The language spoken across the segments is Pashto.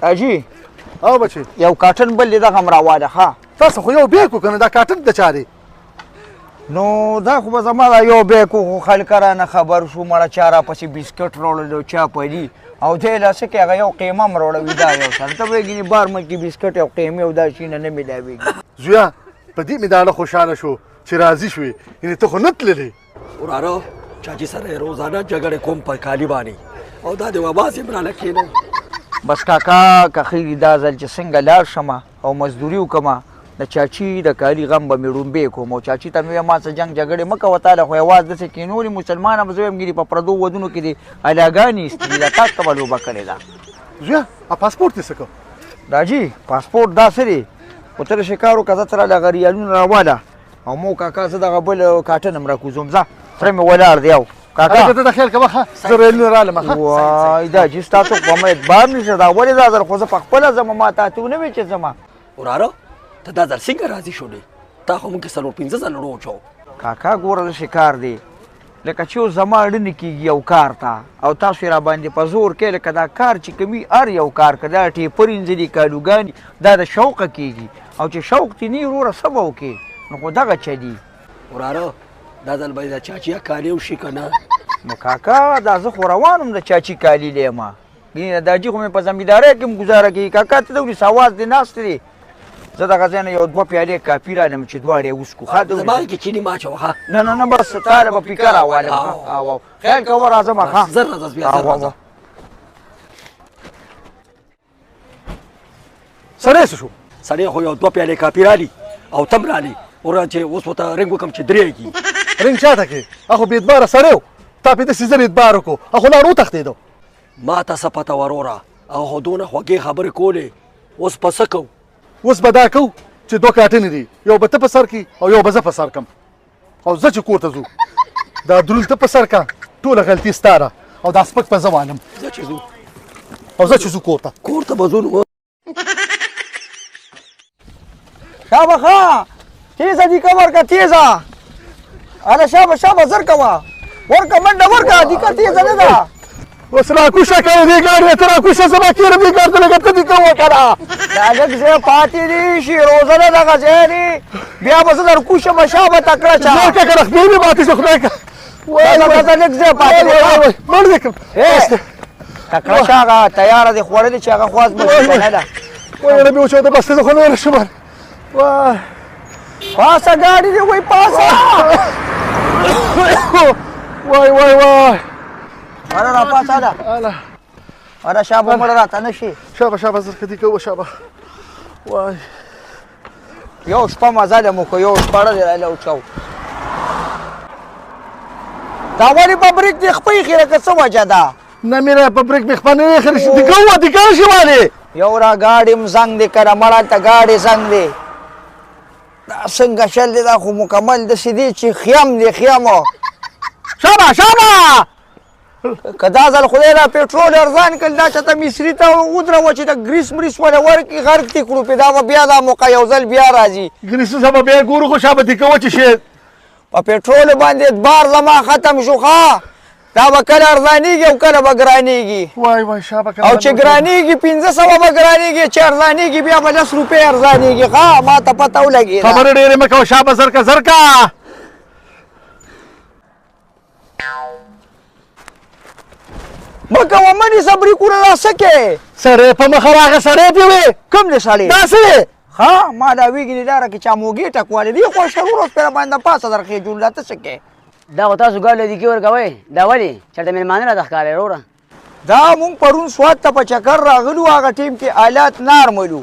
اجي او بچي یو کاټن بل دغه هم راواله ښه تاسو خو یو بیک وکنه دا کاټن د چاري نو دا خو به زما دا یو بیک خو خلک رانه خبر شو مړه چا راپسې بسکټ راوړل چا پلي او دی لا څه کې هغه یو قیمه هم راوړوي دا یو شان ته به ګینې بار ملکې بسکټ او قیمې او دا شي نه میلاوېږي زویا په دې مې دا خوشحاله شو چې راضي شوې یعنې ته خو نه تللې وراره چاچی سره روزانه جګړې کوم په کالي باندې او دا د وباسې برانه کېنم بس کاکا که خیري دا ځل چې څنګه لاړ شمه او مزدوري وکړمه د چاچي د کالي غم به مې ړومبې کوم او چاچي ته مې ویل ما څه جنګ جګړې مه کوه تاله خو یوازې داسې کېنولي مسلمانه به زه وایم ګینې په پردو ودونو کې دې الاګانې ایستلي ده تاسو ته به لوبه کړې ده زویا پاسپورټ دې څه کو راجي پاسپورټ داسې دی خو ته د شکار وکړه زه ته راله هغه ریالونه راواله او مو کاکا زه دغه بل کاټن هم راکوزوم ځه سره مې ولاړ دی او کاکا ته د خیال کوه ښه زه ریلونه رالم ښه وای دا چې ستاسو په مې اعتبار نشته دا ولې دا ځل خو زه په خپله ځم ما ته ته ونه وې چې ځم وراره ته دا ځل څنګه راضي شولې تا خو موږ 4-5 ځله روچو کاکا ګوره شکار دی لکه چې اوس زما اړینې کېږي یو کار ته او تاسو یې راباندې په زور کې لکه دا کار چې کوي هر یو کار که دا ټیپر انځلي کالوګانې دا د شوقه کېږي او چې شوق دې نه وروره څه به وکړې نو خو دغه چلي وراره دا ځل به د چاچي کالي وشي که نه نو کاکا دا زه خو روان وم د چاچي کالي لیمه ګینې داجي خو مې په زمیندارۍ کې هم ګزاره کوي کاکا ته دولي سواز دې ناست دی زه دغه ځای نه یو 2 پیالې کافي رالم چې دواړې یې وڅکو ښه زما کې چیني ما اچوه ښه نه نه نه بس تاله به پیکه راوالم او خیال کوه راځم ښه زر راځه بیا زر راځه سړی څه شو سړی خو یو 2 پیالې کافي رالي او تم رالي ورته چې اوس ورته رنګ وکړم چې درېږي رنګ چاته کې هغه بې اعتباره سړی و تا پې داسې زر اعتبار وکړو هغه لاړ وتښتېدو ما ته څه پته وروره هغه خو دونه خوږې خبرې کولې اوس په څه کوو اوس به دا کوو چې 2 کاټنې دي یو به ته په سر کړي او یو به زه په سر کړم او زه چې کور ته ځو دا درول ته په سر کړه ټوله غلطي ستا ده او دا سپک به زه والم زه چې ځو او زه چې ځو کور ته به ځو نو شابه ښه تیزه دي که ورکه تیزه هله شابه زر کوه ورکه منډه ورکه دیکه تیزه نه ده اوس راکوشه کوې دې ګاډۍ ته راکوشه زما کېره دې ګاډ ته لږه ته دې کوه که نه دا لږ ځای پاتې دي شي روزه نه دغه ځای دی بیا به زه در کوشم شابه تکړه چا زه که کنه خدای مې ماتې شه خدای که دا لږ ځای پاتې دی مړ دې کړم تکړه چا هغه تیاره دی خوړلې چې هغه خواست به نه ده وایي مې وچوته بس زه خو نه شم وای پاسه ګاډي دی وای پاسه وای اره را پاسه ده اله اره شابه مړه راته نه شي شابه زر کدي کوه شابه وای یو شپه مزه مو کو یو شپه ډېره راله وچاو دا ولې په بریک دی خپې خیره که څه وجه ده نه مې په بریک مې خپه نه خیر شي دې کوه دې کار شي والې یو را ګاډي م زنګ دی کنه مړه ته ګاډي زنګ دی دا څنګه شل دی دا خو مکمل داسې دی چې خیم دی خیمو شابه که دا ځل خدای را پېټرول ارزان کړل دا چاته مصري ته ودروه چې د ګریس مریس وله ورکړي غرق دې کړو پې دا به بیا دا موقع یو ځل بیا راځي ګریس به بیا ګورو خو شابه دې کوه چې شی په پېټرول باندې اعتبار زما ختم شو ښه دا به کله ارزانېږي او کله به ګرانېږي وای شابه او چې ګرانېږي 1500 به ګرانېږي چې ارزانېږي بیا به 10 روپۍ ارزانېږي ښه ما ته پته ولګېده خبرې ډېرې مه کوه شابه زرکه مه کوه منې صبري کوره دا څه کې سړی په مخه راغی سړی پې وې کوم دی سړی دا څه دی ها ما دا ویګنې لاره کې چا موږې ټکوالی دی خو شرور اوس پېره باندې پاسه درخېجول دا ته څه کې دا خو تاسو ګاډ لدي کې ورکوئ دا ولې چېرته مېلمانه راته ښکارئ وروره دا مونږ پرون سوات ته په چکر راغلو هغه ټیم کې آلات نارملو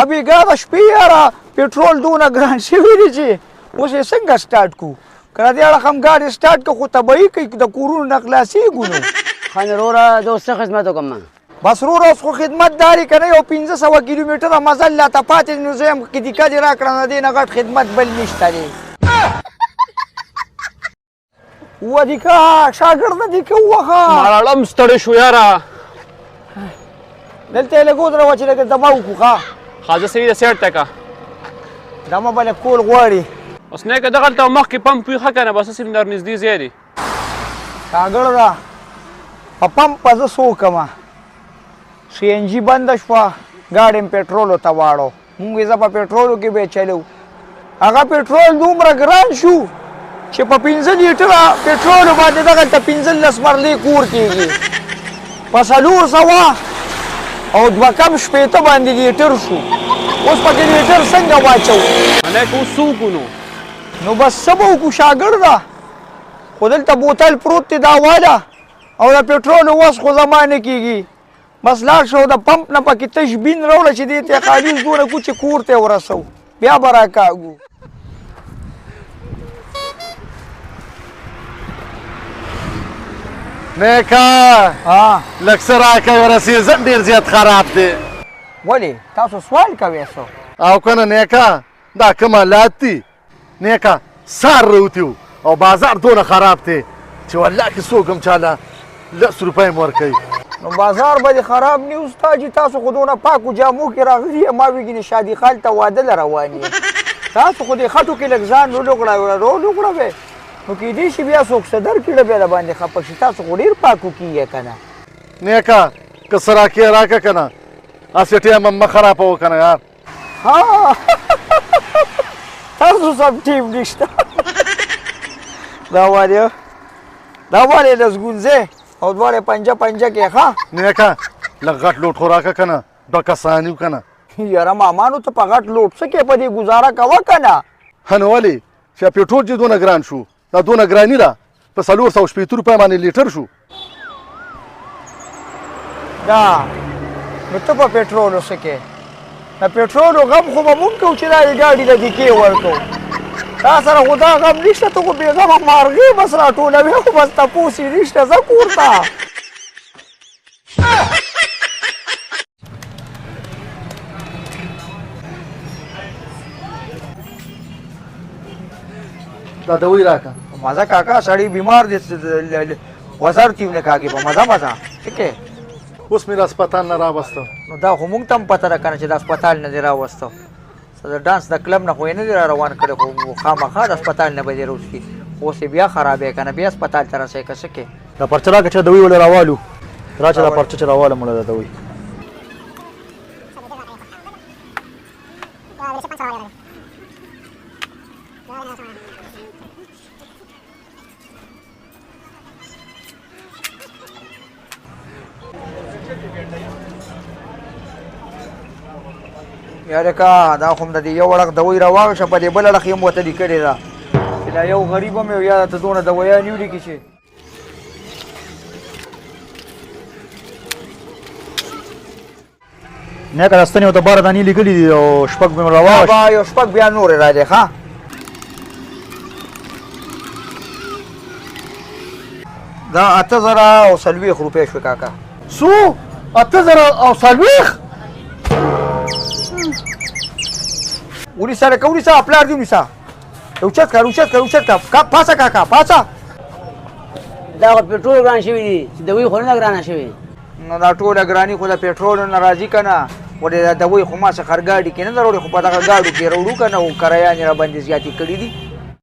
ابېګا د شپې یاره پېټرول دونه ګران شوي دي چې اوس یې څنګه سټارټ کړو که د دې اړخ هم ګاډي سټارټ کړو خو طبعي کوي د کورونو نه خلاصېږو نو خان وروره زه اوس څه خدمت وکړم بس وروره اوس خو خدمت داري که نه یو 500 کیلومتره مزل لاته پاتې نو زه یم کدي کدي را کړه نه دې نه غټ خدمت بل نشته دی ودیکا شاګرد دې کې ووخه مړړم ستړی شو یاره دلته یې لږ ودروه چې لږ دمه وکړو ښه خازه صحیح ده سیټ ته که دمه به لږ کول غواړي اوس نه که دغلته مخکې پمپ وي ښه که نه بس صرف در نږدې ځای دی شاګرده په پمپ به زه څه وکړمه سی ان جي بنده شوه ګاډی م پټرولو ته واړو مونږ یې زه په پټرولو کې به چلو هغه پټرول دومره ګران شو چې په 15 لیټره پټرولو باندې دغلته 15 مرلې کور کېږي په 400 او 2 کم شپېته باندې لیټر شو اوس پکې لیټر څنګه واچو هلک اوس څه وکړو نو؟ نو بس څه به وکړو شاګرده خو دلته بوتل پروت دی دا واله او د پټرولو وس خو زما نه کېږي بس لاړ شو د پمپ نه پکې تش بین راوړه چې دې ته خالي دونه کو چې کور ته ورسو بیا به راکاږو نیکا لږ څه راکوي رسیزن ډېر زیات خراب دی ولې تاسو سوال کوئ څو او کنه نیکا دا کمالات دي نیکا سار راوتي وو او بازار دونه خراب دی چې والله کې څوک هم چاله 10 روپۍ م ورکوي نو بازار به دې خراب نه استاد جي تاسو خو دونه پاکو جامو کې راغلي ما ویګینې شادي خال ته واده له روان یې تاسو خو دې خټو کې لږ ځان ولوکړه به نو کېدای شي بیا څوک څه درکړي بیا باندې خفه شي تاسو خو ډېر پاکو کېږئ که نه نیکا که څه راکې راکړه که نه هسې ټیم هم مه خرابوه که نه یار ها تاسو سم ټیم نشته دا والې لسګونځې او دواړې پنجه کې ښه نیکا لږ غټ لوټ خو راکړه که نه 2 کسان یو که نه یاره مامانو ته په غټ لوټ څه کې په دې ګزاره کوه که نه هنو ولې چې پېټرول چې دونه ګران شو دا دونه ګراني ده په 480 روپۍ باندې لیټر شو دا نو ته په پېټرولو څه کې د پېټرولو غم خو به مونږ کوو چې دا یې ګاډي له دیکې ورکوو تا سره خو دا غم نشته ته خو بېغمه مارغې بس راټولوې خو بس تپوس یې نشته ځه کور ته دا دوی راکړه مزه کاکا سړی بیمار دی وزر تیونه کاږي په مزه څه کې اوس مې هسپتال نه راوسته نو دا خو مونږ ته هم پته ده که نه چې د هسپتال نه دې راوسته د ډانس د کلب نه خو یې نه دي را روان کړی خو خامخا د هسپتال نه به دې روسي اوس یې بیا خرابې که نه بیا هسپتال ته رسوي که څه کې دا پرچه راکړه چې دوی ولې راوالو راشه دا پرچه چې راوالم ولې دا دوی یاره کا دا خو هم د دې یو اړخ دوی راواغشه په دې بل اړخ یې هم وتلي کړې ده چې دا یو غریب هم یو یا ته دونه دویان یو لیکي چې نیکه دا ستنې ورته 12 دانې لیکلي دي او شپږ مې راواغشت بابا یو شپږ بیا نورې راځي ښه دا 8040 روپۍ شوې کاکا څو 8040 ونیسه لکه ونیسه پلار دې ونیسه اوچت کا پاسه کاکا پاسه دا خو پټرول ګران شوي دي چې دوی خو نه ګرانه شوي نو دا ټوله ګراني خو د پېټرولو نه راځي که نه ولې دا دوی خو ما څخه ګاډي کې نه ده راوړې خو په دغه ګاډو کې راوړو که نه او کرایانې را باندې زیاتې کړي دي